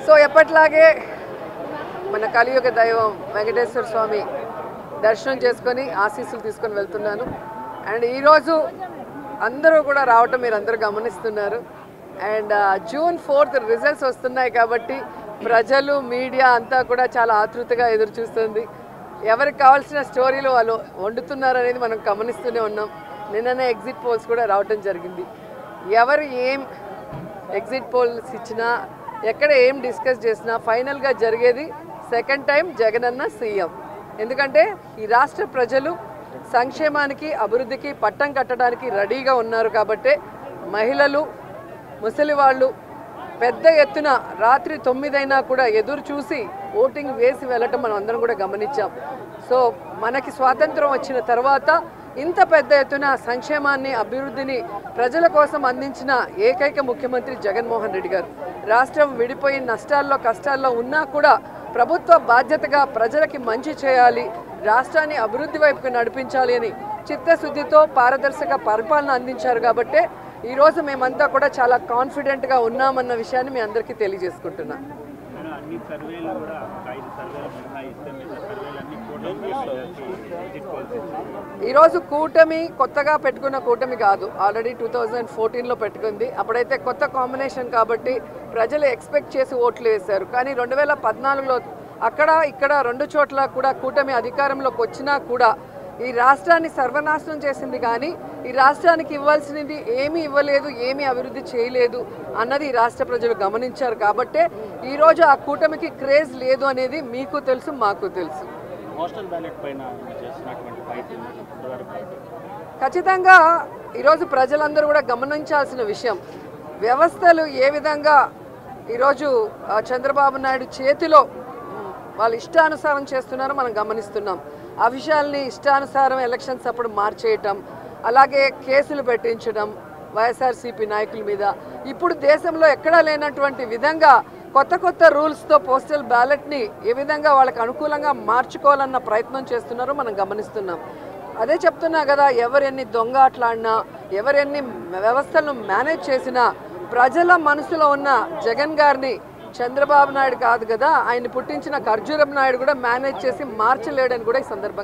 So ఎప్పట్లాగే మన కలియుగ దైవం వెంకటేశ్వర స్వామి దర్శనం చేసుకొని ఆశీస్సులు తీసుకొని వెళ్తున్నాను. అండ్ ఈరోజు అందరూ కూడా రావటం మీరు అందరూ గమనిస్తున్నారు. అండ్ June 4th రిజల్ట్స్ వస్తున్నాయి కాబట్టి ప్రజలు మీడియా అంతా కూడా చాలా ఆతృతగా ఎదురు చూస్తుంది. ఎవరికి కావాల్సిన స్టోరీలు వాళ్ళు వండుతున్నారు అనేది మనం గమనిస్తూనే ఉన్నాం. నిన్ననే ఎగ్జిట్ పోల్స్ కూడా రావటం జరిగింది. ఎవరు ఏం ఎగ్జిట్ పోల్స్ ఇచ్చినా ఎక్కడ ఏం డిస్కస్ చేసినా ఫైనల్గా జరిగేది సెకండ్ టైం జగనన్న సీఎం. ఎందుకంటే ఈ రాష్ట్ర ప్రజలు సంక్షేమానికి అభివృద్ధికి పట్టం కట్టడానికి రెడీగా ఉన్నారు. కాబట్టి మహిళలు ముసలి వాళ్ళు పెద్ద ఎత్తున రాత్రి 9 అయినా కూడా ఎదురు చూసి ఓటింగ్ వేసి వెళ్ళటం మనం అందరం కూడా గమనించాం. సో మనకి స్వాతంత్రం వచ్చిన తర్వాత ఇంత పెద్ద ఎత్తున సంక్షేమాన్ని అభివృద్ధిని ప్రజల కోసం అందించిన ఏకైక ముఖ్యమంత్రి జగన్మోహన్ రెడ్డి గారు. రాష్ట్రం విడిపోయి నష్టాల్లో కష్టాల్లో ఉన్నా కూడా ప్రభుత్వ బాధ్యతగా ప్రజలకి మంచి చేయాలి, రాష్ట్రాన్ని అభివృద్ధి వైపుకు నడిపించాలి అని చిత్తశుద్ధితో పారదర్శక పరిపాలన అందించారు. కాబట్టి ఈరోజు మేమంతా కూడా చాలా కాన్ఫిడెంట్గా ఉన్నామన్న విషయాన్ని మీ అందరికీ తెలియజేసుకుంటున్నాం. ఈరోజు కూటమి కొత్తగా పెట్టుకున్న కూటమి కాదు, ఆల్రెడీ 2014లో పెట్టుకుంది. అప్పుడైతే కొత్త కాంబినేషన్ కాబట్టి ప్రజలు ఎక్స్పెక్ట్ చేసి ఓట్లు వేశారు. కానీ 2014లో అక్కడ ఇక్కడ 2 చోట్ల కూడా కూటమి అధికారంలోకి వచ్చినా కూడా ఈ రాష్ట్రాన్ని సర్వనాశనం చేసింది. కానీ ఈ రాష్ట్రానికి ఇవ్వాల్సినది ఏమీ ఇవ్వలేదు, ఏమీ అభివృద్ధి చేయలేదు అన్నది ఈ రాష్ట్ర ప్రజలు గమనించారు. కాబట్టే ఈరోజు ఆ కూటమికి క్రేజ్ లేదు అనేది మీకు తెలుసు, మాకు తెలుసు. ఖచ్చితంగా ఈరోజు ప్రజలందరూ కూడా గమనించాల్సిన విషయం, వ్యవస్థలు ఏ విధంగా ఈరోజు చంద్రబాబు నాయుడు చేతిలో వాళ్ళు ఇష్టానుసారం చేస్తున్నారో మనం గమనిస్తున్నాం. ఆ విషయాల్ని ఇష్టానుసారం ఎలక్షన్స్ అప్పుడు మార్చేయటం, అలాగే కేసులు పెట్టించడం వైఎస్ఆర్సీపీ నాయకుల మీద. ఇప్పుడు దేశంలో ఎక్కడా లేనటువంటి విధంగా కొత్త కొత్త రూల్స్తో పోస్టల్ బ్యాలెట్ని ఏ విధంగా వాళ్ళకి అనుకూలంగా మార్చుకోవాలన్న ప్రయత్నం చేస్తున్నారో మనం గమనిస్తున్నాం. అదే చెప్తున్నా కదా, ఎవరెన్ని దొంగ ఆటలాడినా, ఎవరెన్ని వ్యవస్థలను మేనేజ్ చేసినా ప్రజల మనసులో ఉన్న జగన్ గారిని చంద్రబాబు నాయుడు కాదు కదా, ఆయన పుట్టించిన ఖర్జూరం నాయుడు కూడా మేనేజ్ చేసి మార్చలేడని కూడా ఈ సందర్భంగా